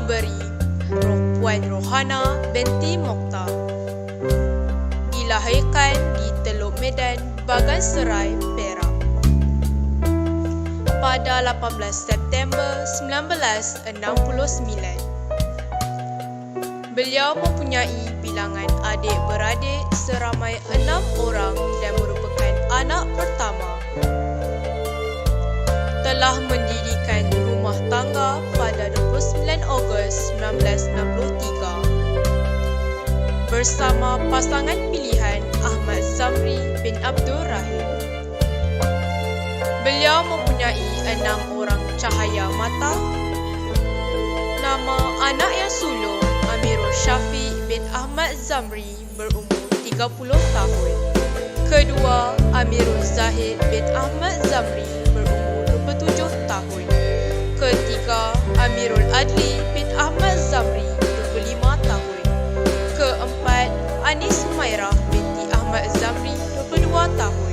Pemberi Puan Rohana binti Mokhtar. Dilahirkan di Teluk Medan, Bagan Serai, Perak pada 18 September 1969. Beliau mempunyai bilangan adik-beradik seramai 6 orang dan merupakan anak pertama. Telah mendirikan rumah tangga pada 29 Ogos 1963 bersama pasangan pilihan Ahmad Zamri bin Abdul Rahim. Beliau mempunyai 6 orang cahaya mata. Nama anak yang sulung Amirul Syafiq bin Ahmad Zamri berumur 30 tahun. Kedua, Amirul Zahid bin Ahmad Zamri berumur 27 tahun. Ketiga, Amirul Adli bin Ahmad Zamri 25 tahun. Keempat, Anis Humairah binti Ahmad Zamri 22 tahun.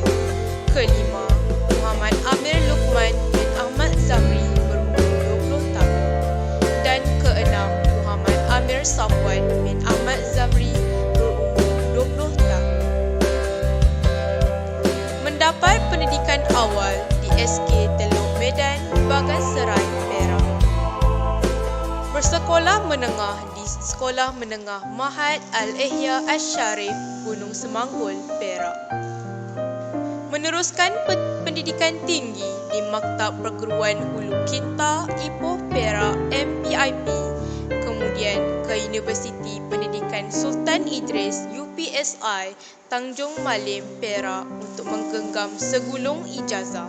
Kelima, Muhammad Amir Luqman bin Ahmad Zamri berumur 20 tahun. Dan keenam, Muhammad Amir Safwan bin Ahmad Zamri berumur 20 tahun. Mendapat pendidikan awal di SK Teluk Medan, Bagan Serai, Perak. Bersekolah menengah di Sekolah Menengah Mahad Al-Ihya Asy-Syarif, Gunung Semanggul, Perak. Meneruskan pendidikan tinggi di Maktab Perguruan Hulu Kinta, Ipoh, Perak, MPIP. Kemudian ke Universiti Pendidikan Sultan Idris UPSI, Tanjung Malim, Perak untuk menggenggam segulung ijazah.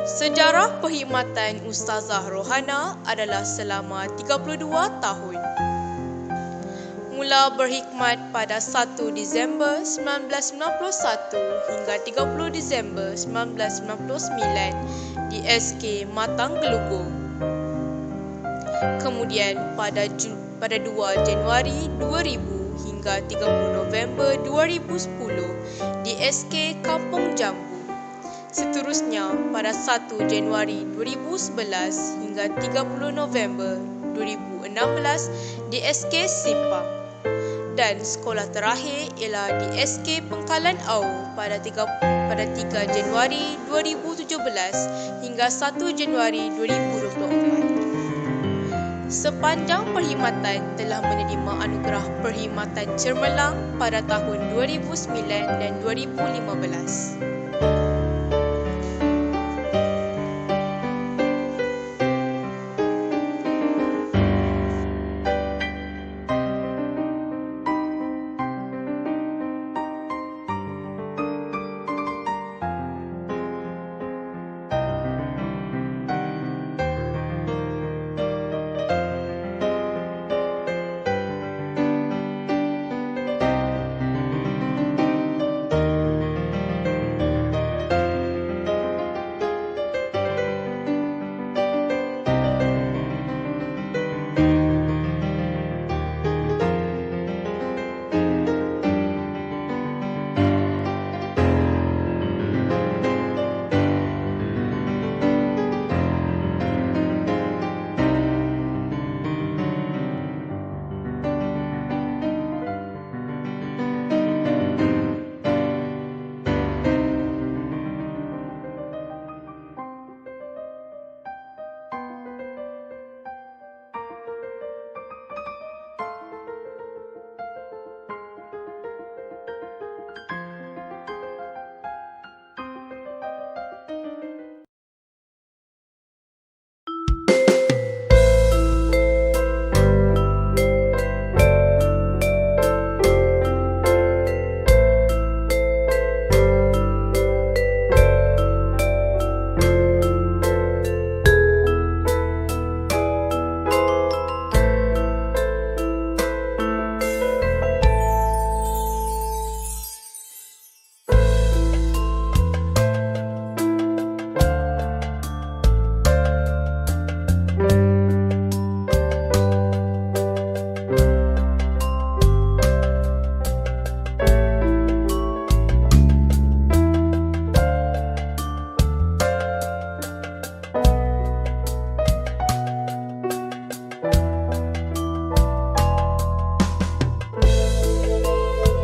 Sejarah perkhidmatan Ustazah Rohana adalah selama 32 tahun. Mula berkhidmat pada 1 Disember 1991 hingga 30 Disember 1999 di SK Matang Gelugong. Kemudian pada 2 Januari 2000 hingga 30 November 2010 di SK Kampung Jambu. Seterusnya pada 1 Januari 2011 hingga 30 November 2016 di SK Simpang. Dan sekolah terakhir ialah di SK Pengkalan Au pada 3 Januari 2017 hingga 1 Januari 2024. Sepanjang perkhidmatan telah menerima anugerah Perkhidmatan Cemerlang pada tahun 2009 dan 2015.